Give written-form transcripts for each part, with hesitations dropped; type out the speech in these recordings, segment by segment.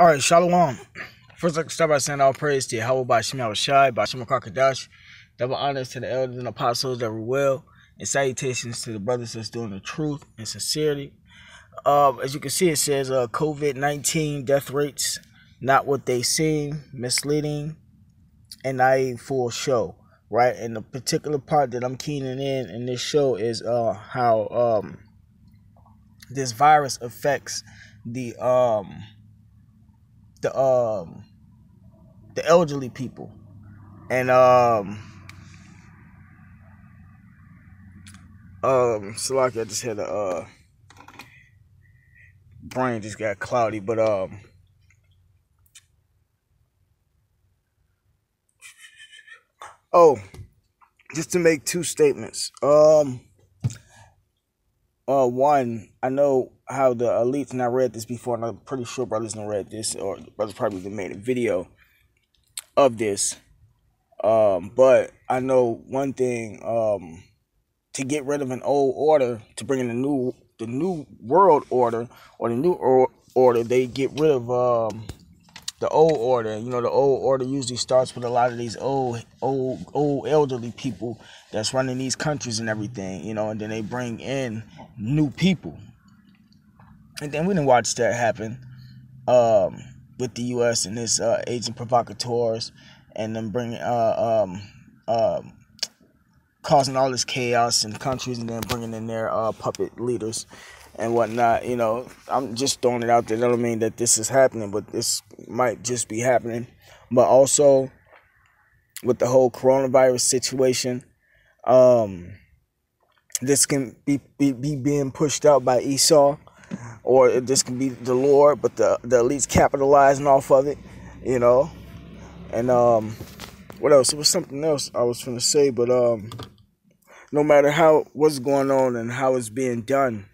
All right, Shalom. First, I can start by saying all praise to Yahweh by Shem Shai, by Shem Kakadash. Double honors to the elders and apostles that were well, and salutations to the brothers that's doing the truth and sincerity. As you can see, it says COVID-19 death rates, not what they seem, misleading, and naive full show. Right, and the particular part that I'm keening in this show is how this virus affects the the um the elderly people. And Salaki, I just had a brain just got cloudy, but just to make two statements. One, I know how the elites, and I read this before, and I'm pretty sure brothers done read this, or brothers probably made a video of this. But I know one thing, to get rid of an old order, to bring in the new world order, or the new order, they get rid of the old order. You know, the old order usually starts with a lot of these old elderly people that's running these countries and everything, you know, and then they bring in new people. And then we didn't watch that happen with the U.S. and its agent provocateurs, and them bringing causing all this chaos in countries, and then bringing in their puppet leaders and whatnot. You know, I'm just throwing it out there. That don't mean that this is happening, but this might just be happening. But also with the whole coronavirus situation, this can be being pushed out by Esau, or this can be the Lord, but the elites capitalizing off of it, you know. And what else? It was something else I was trying to say, but no matter what's going on and how it's being done,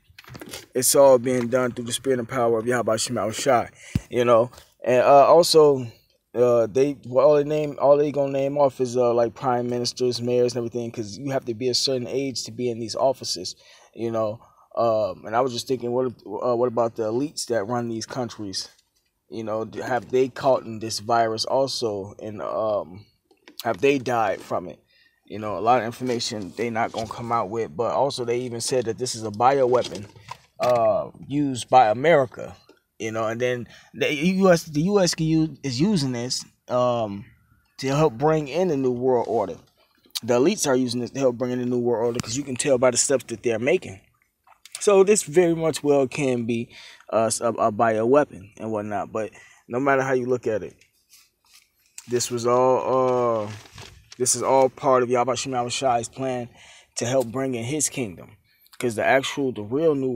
it's all being done through the spirit and power of Yahweh Shema Shai, you know. And also, all they gonna name off is like prime ministers, mayors, and everything, because you have to be a certain age to be in these offices, you know. And I was just thinking, what about the elites that run these countries? You know, have they caught in this virus also, and have they died from it? You know, a lot of information they not gonna come out with, but also they even said that this is a bioweapon used by America. You know, and then the U.S. is using this to help bring in a new world order. The elites are using this to help bring in a new world order, because you can tell by the steps that they're making. So this very much well can be a bioweapon and whatnot. But no matter how you look at it, this is all part of Yahweh Shema Shai's plan to help bring in his kingdom. Because the real new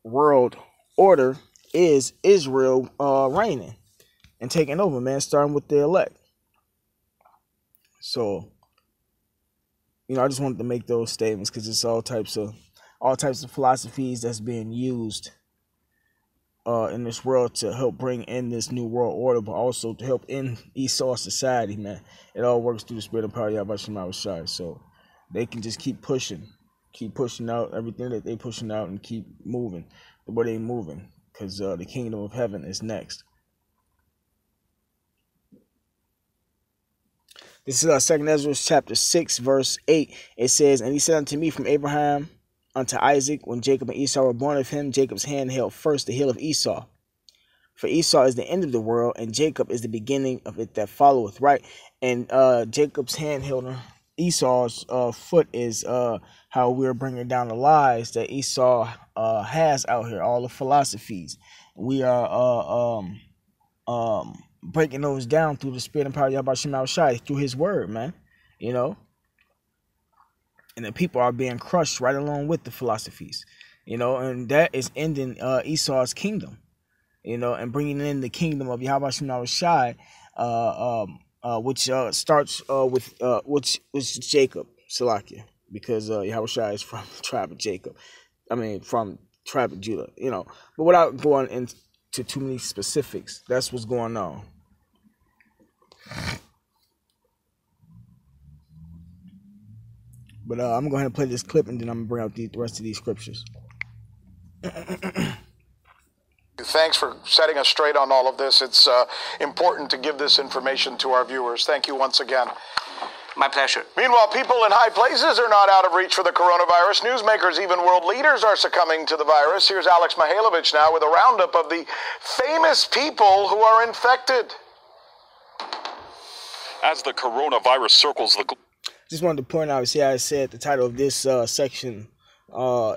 world order is Israel reigning and taking over, man, starting with the elect. So, you know, I just wanted to make those statements, because it's all types of philosophies that's being used in this world to help bring in this new world order, but also to help in Esau society, man. It all works through the spirit and power of Yahweh Shema Shai. So they can just keep pushing out everything that they pushing out, and keep moving the way they moving, because the kingdom of heaven is next. This is 2 Ezra chapter 6, verse 8. It says, "And he said unto me, from Abraham unto Isaac, when Jacob and Esau were born of him, Jacob's hand held first the heel of Esau. For Esau is the end of the world, and Jacob is the beginning of it that followeth." Right? And Jacob's hand held Esau's foot is how we're bringing down the lies that Esau has out here, all the philosophies. We are breaking those down through the spirit and power of Yahweh Shema Shai, through his word, man. You know? And the people are being crushed right along with the philosophies, you know, and that is ending Esau's kingdom, you know, and bringing in the kingdom of Yahweh Shema Shai, which starts with Jacob, Salakia, because Yahweh Shai is from the tribe of Jacob. I mean, from tribe of Judah, you know. But without going into too many specifics, that's what's going on. But I'm going to go ahead and play this clip, and then I'm going to bring out the rest of these scriptures. thanks for setting us straight on all of this. It's important to give this information to our viewers. Thank you once again. My pleasure. Meanwhile, people in high places are not out of reach for the coronavirus. Newsmakers, even world leaders, are succumbing to the virus. Here's Alex Mihailovich now with a roundup of the famous people who are infected. As the coronavirus circles the... Just wanted to point out, see how I said the title of this section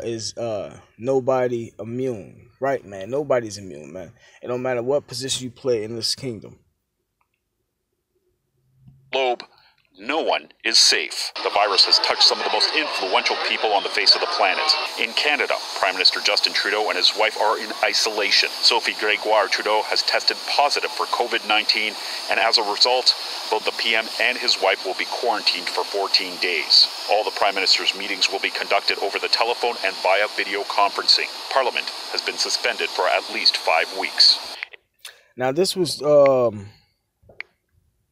is Nobody Immune. Right, man? Nobody's immune, man. It don't matter what position you play in this kingdom. Globe. No one is safe. The virus has touched some of the most influential people on the face of the planet. In Canada, Prime Minister Justin Trudeau and his wife are in isolation. Sophie Gregoire Trudeau has tested positive for COVID-19, and as a result, both the PM and his wife will be quarantined for 14 days. All the Prime Minister's meetings will be conducted over the telephone and via video conferencing. Parliament has been suspended for at least 5 weeks. Now, this was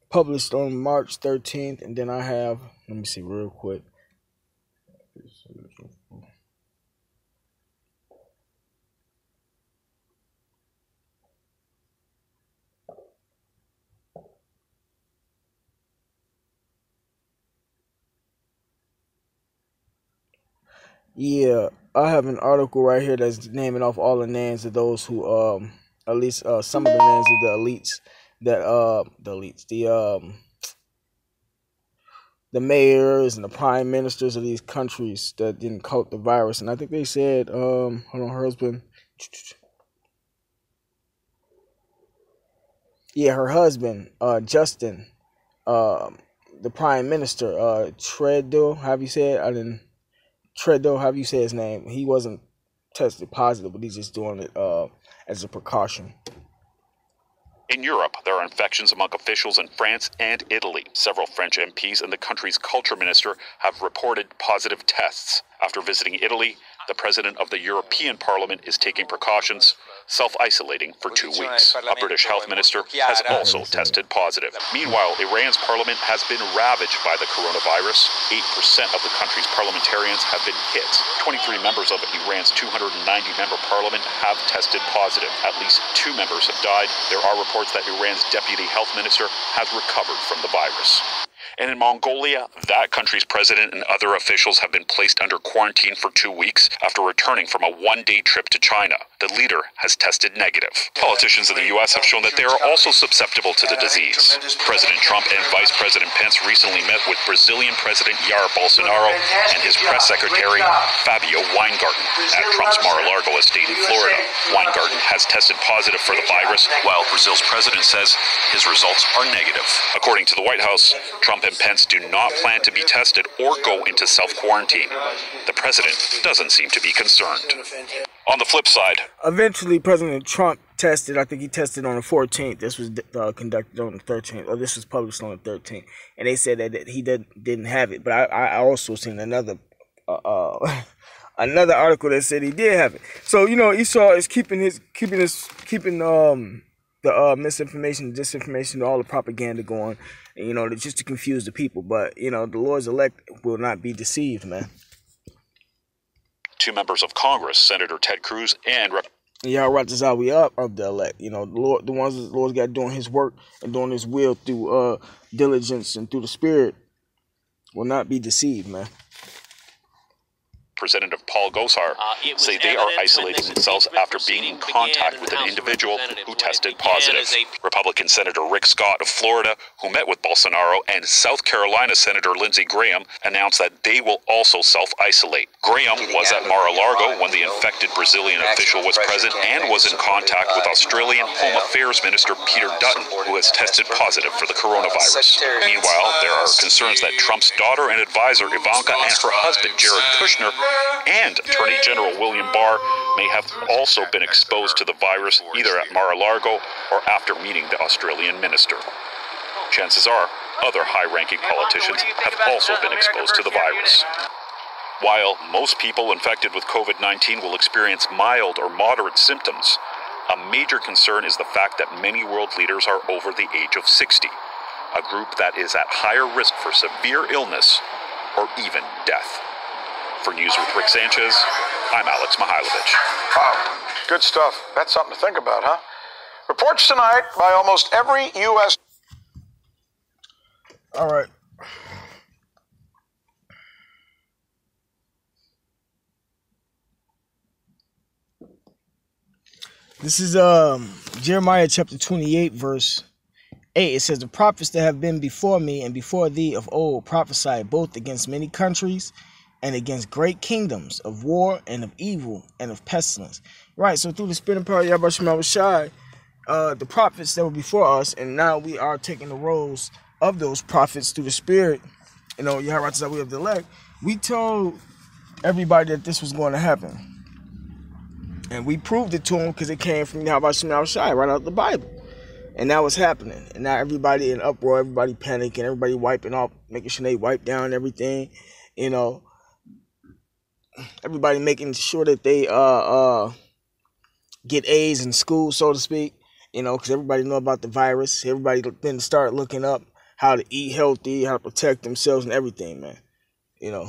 published on March 13th, and then I have, let me see real quick. Yeah, I have an article right here that's naming off all the names of those who, at least some of the names of the elites. The mayors and the prime ministers of these countries that didn't caught the virus. And I think they said, hold on, her husband. Yeah, her husband, Justin, the prime minister, Trudeau, have you said? Trudeau, have you said his name? He wasn't tested positive, but he's just doing it as a precaution. In Europe, there are infections among officials in France and Italy. Several French MPs and the country's culture minister have reported positive tests. After visiting Italy, the president of the European Parliament is taking precautions, self-isolating for 2 weeks. A British health minister has also tested positive. Meanwhile, Iran's parliament has been ravaged by the coronavirus. 8% of the country's parliamentarians have been hit. 23 members of Iran's 290-member parliament have tested positive. At least 2 members have died. There are reports that Iran's deputy health minister has recovered from the virus. And in Mongolia, that country's president and other officials have been placed under quarantine for 2 weeks after returning from a one-day trip to China. The leader has tested negative. Politicians in the U.S. have shown that they are also susceptible to the disease. President Trump and Vice President Pence recently met with Brazilian President Jair Bolsonaro and his press secretary, Fabio Weingarten, at Trump's Mar-a-Lago estate in Florida. Weingarten has tested positive for the virus, while Brazil's president says his results are negative. According to the White House, Trump and Pence do not plan to be tested or go into self-quarantine. The president doesn't seem to be concerned. On the flip side, eventually President Trump tested. I think he tested on the 14th. This was conducted on the 13th, or this was published on the 13th, and they said that he didn't have it. But I also seen another another article that said he did have it. So Esau is keeping the misinformation, disinformation, all the propaganda going, just to confuse the people. But, the Lord's elect will not be deceived, man. 2 members of Congress, Senator Ted Cruz and we up of the elect. The ones that the Lord's got doing his work and doing his will through diligence and through the Spirit will not be deceived, man. Representative Paul Gosar say they are isolating themselves after being in contact with an individual who tested positive. Republican Senator Rick Scott of Florida, who met with Bolsonaro, and South Carolina Senator Lindsey Graham announced that they will also self-isolate. Graham was at Mar-a-Lago when the infected Brazilian official was present and was in contact with Australian Home Affairs Minister Peter Dutton, who has tested positive for the coronavirus. Meanwhile, there are concerns that Trump's daughter and advisor Ivanka and her husband Jared Kushner and Attorney General William Barr may have also been exposed to the virus either at Mar-a-Lago or after meeting the Australian minister. Chances are, other high-ranking politicians have also been exposed to the virus. While most people infected with COVID-19 will experience mild or moderate symptoms, a major concern is the fact that many world leaders are over the age of 60, a group that is at higher risk for severe illness or even death. For News with Rick Sanchez, I'm Alex Mihailovich. Wow, good stuff. That's something to think about, huh? Reports tonight by almost every U.S. All right. This is Jeremiah chapter 28, verse 8. It says, the prophets that have been before me and before thee of old prophesied both against many countries and against great kingdoms of war and of evil and of pestilence. Right, so through the spirit and power of Yahweh Shema Shai, the prophets that were before us, and now we are taking the roles of those prophets through the spirit, you know, Yahweh that we have the elect. We told everybody that this was going to happen. And we proved it to them because it came from Yahweh Shema Shai, right out of the Bible. And that was happening. And now everybody in uproar, everybody panicking, everybody wiping off, making sure they wipe down everything, you know. Everybody making sure that they get A's in school, so to speak, you know, because everybody know about the virus. Everybody then start looking up how to eat healthy, how to protect themselves and everything, man, you know.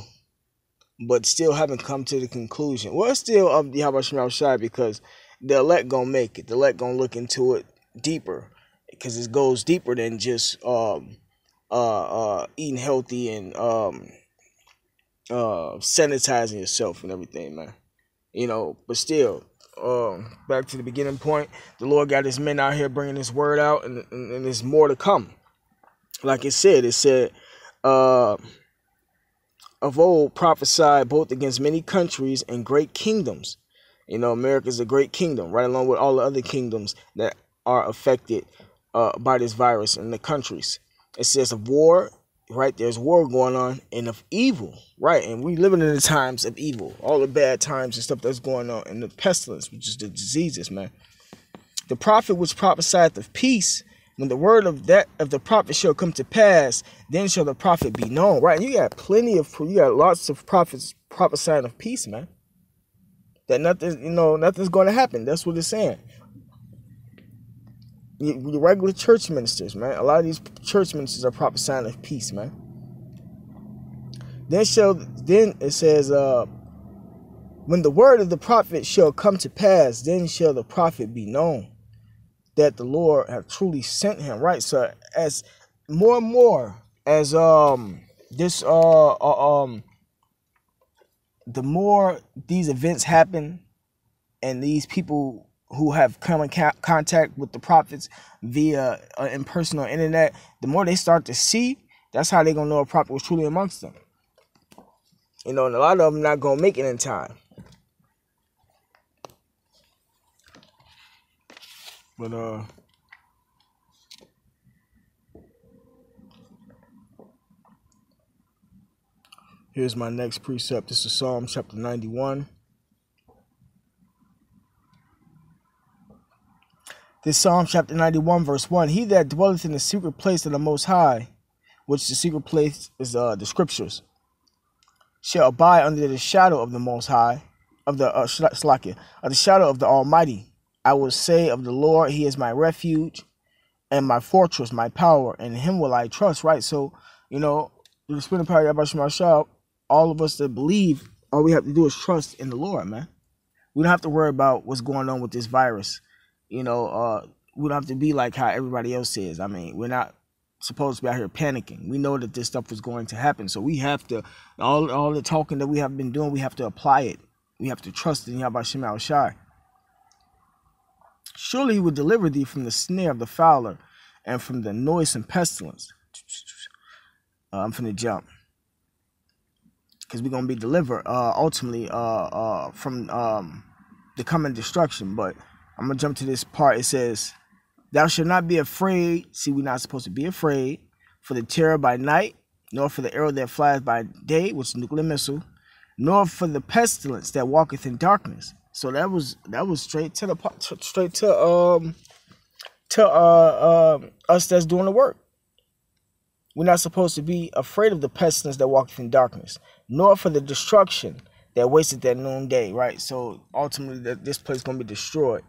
But still haven't come to the conclusion. Well, it's still up to Yahweh Shema Shai because the elect gonna make it. The elect gonna look into it deeper because it goes deeper than just eating healthy and sanitizing yourself and everything, man. You know, but still, back to the beginning point, the Lord got his men out here bringing his word out, and there's more to come. Like it said, of old prophesied both against many countries and great kingdoms. You know, America is a great kingdom, right along with all the other kingdoms that are affected by this virus in the countries. It says of war, right? There's war going on, and of evil, right? And we living in the times of evil, all the bad times and stuff that's going on, and the pestilence, which is the diseases, man. The prophet which prophesieth of peace, when the word of the prophet shall come to pass, then shall the prophet be known, right? And you got lots of prophets prophesying of peace, man. That nothing's going to happen. That's what it's saying. The regular church ministers, man. A lot of these church ministers are prophesying of peace, man. Then it says, when the word of the prophet shall come to pass, then shall the prophet be known, that the Lord have truly sent him, right? So as more and more as the more these events happen, and these people who have come in contact with the prophets via impersonal internet, the more they start to see, that's how they're gonna know a prophet was truly amongst them. You know, and a lot of them not gonna make it in time. But here's my next precept. This is Psalm chapter 91. This Psalm chapter 91 verse 1. He that dwelleth in the secret place of the Most High, which the secret place is the scriptures, shall abide under the shadow of the Most High, of the shadow of the Almighty. I will say of the Lord, he is my refuge and my fortress, my power, and in him will I trust, right? So, you know, the spirit and power of Yahweh Shema Shai, all of us that believe, all we have to do is trust in the Lord, man. We don't have to worry about what's going on with this virus. You know, we don't have to be like how everybody else is. I mean, we're not supposed to be out here panicking. We know that this stuff was going to happen. So we have to, all the talking that we have been doing, we have to apply it. We have to trust in Yahweh Shema Shai. Surely he will deliver thee from the snare of the fowler and from the noisome pestilence. I'm finna jump, because we're going to be delivered ultimately from the coming destruction. But I'm going to jump to this part. It says, thou shalt not be afraid. See, we're not supposed to be afraid for the terror by night, nor for the arrow that flies by day, which is a nuclear missile, nor for the pestilence that walketh in darkness. So that was straight to us that's doing the work. We're not supposed to be afraid of the pestilence that walketh in darkness, nor for the destruction that wasteth at noonday, right? So ultimately, this place is going to be destroyed.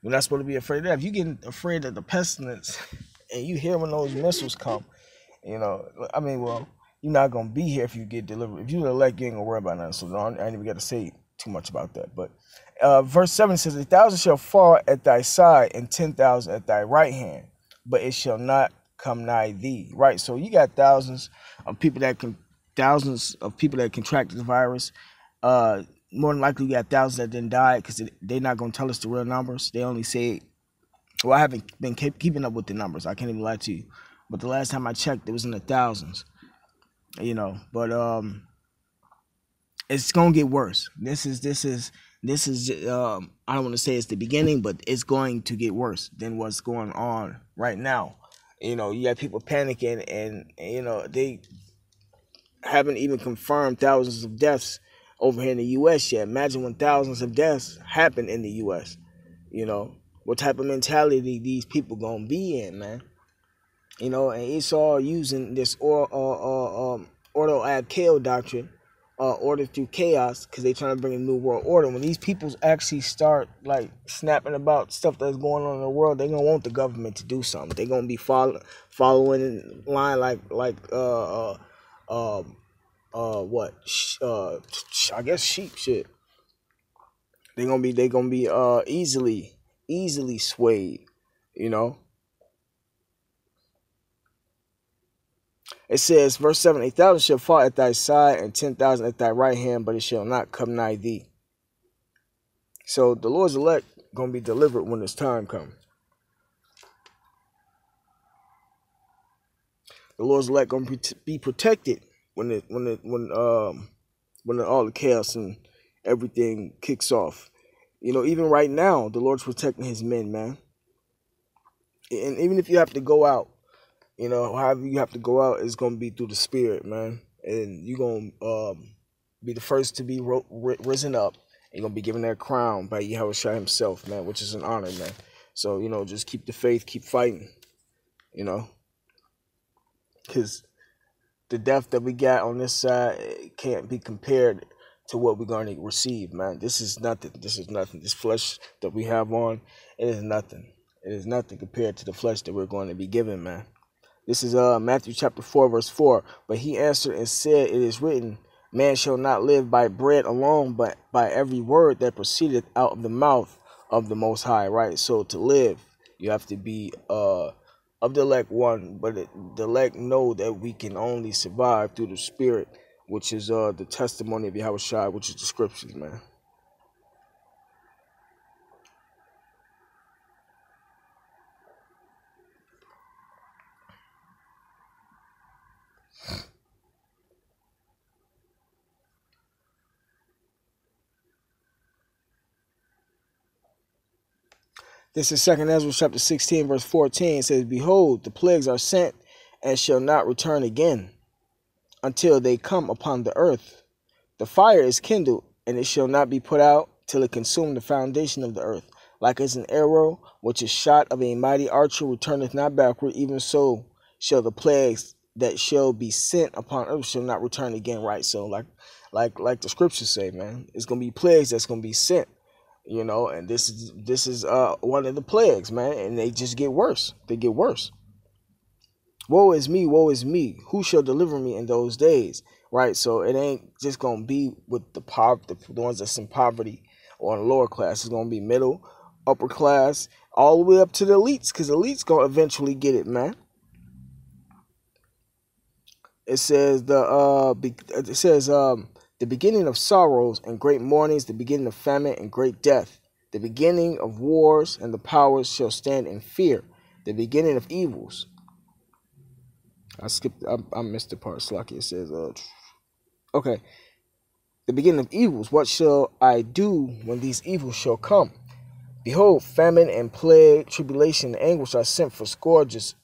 We're not supposed to be afraid of that. If you're getting afraid of the pestilence and you hear when those missiles come, you know, I mean, well, you're not gonna be here if you get delivered. If you're the elect, you ain't gonna worry about nothing. So I ain't even got to say too much about that. But verse 7 says, 1,000 shall fall at thy side, and 10,000 at thy right hand, but it shall not come nigh thee. Right. So you got thousands of people that contracted the virus. More than likely, you got thousands that didn't die because they're not gonna tell us the real numbers. They only say, well, I haven't been keeping up with the numbers. I can't even lie to you. But the last time I checked, it was in the thousands. But it's gonna get worse. This is I don't want to say it's the beginning, but it's going to get worse than what's going on right now. You got people panicking, and they haven't even confirmed thousands of deaths over here in the U.S. yet. Imagine when thousands of deaths happen in the U.S. What type of mentality these people gonna be in, man. And it's all using this ordo ad chaos doctrine, order through chaos, because they trying to bring a new world order. When these people actually start like snapping about stuff that's going on in the world, they're gonna want the government to do something. They're gonna be following in line I guess sheep shit. They're gonna be easily swayed. It says, verse 7, 1,000 shall fall at thy side, and 10,000 at thy right hand, but it shall not come nigh thee. So the Lord's elect gonna be delivered when his time comes. The Lord's elect gonna be protected when all the chaos and everything kicks off. Even right now, the Lord's protecting his men, man. And even if you have to go out, however you have to go out, is going to be through the Spirit, man. And you're going to be the first to be risen up. You're going to be given that crown by Yahushua himself, man, which is an honor, man. So, just keep the faith, keep fighting, because the death that we got on this side can't be compared to what we're going to receive, man. This is nothing. This flesh that we have on, it is nothing. It is nothing compared to the flesh that we're going to be given, man. This is Matthew chapter 4, verse 4. But he answered and said, it is written, man shall not live by bread alone, but by every word that proceedeth out of the mouth of the Most High, right? So to live, you have to be of the elect one, but the elect know that we can only survive through the Spirit, which is the testimony of Yahushua, which is the scriptures, man. This is 2 Ezra chapter 16, verse 14. It says, behold, the plagues are sent and shall not return again until they come upon the earth. The fire is kindled, and it shall not be put out till it consume the foundation of the earth. Like as an arrow which is shot of a mighty archer returneth not backward, even so shall the plagues that shall be sent upon earth shall not return again, right? So like the scriptures say, man, it's going to be plagues that's going to be sent. And this is one of the plagues, man, and they just get worse. They get worse. Woe is me, who shall deliver me in those days, right? So it ain't just gonna be with the ones that's in poverty or in the lower class. It's gonna be middle, upper class, all the way up to the elites, because elites gonna eventually get it, man. It says the beginning of sorrows and great mournings, the beginning of famine and great death, the beginning of wars, and the powers shall stand in fear, the beginning of evils. I missed the part. Slocky. It says, okay, the beginning of evils. What shall I do when these evils shall come? Behold, famine and plague, tribulation and anguish are sent for scourges,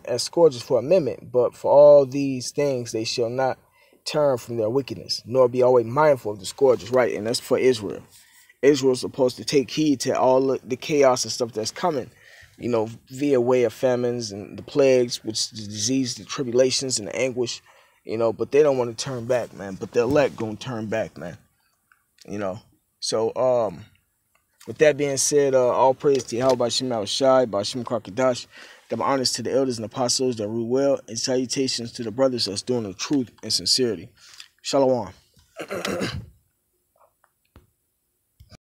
as scourges for amendment, but for all these things they shall not turn from their wickedness, nor be always mindful of the scourges, right? And that's for Israel. Israel's supposed to take heed to all the chaos and stuff that's coming, via way of famines and the plagues, which the disease, the tribulations, and the anguish, but they don't want to turn back, man. But the elect gonna turn back, man. So with that being said, all praise to Yahweh Shem Al Shai, Bashim Karkadash. Give honors to the elders and apostles that rule well, and salutations to the brothers that's doing the truth and sincerity. Shalom.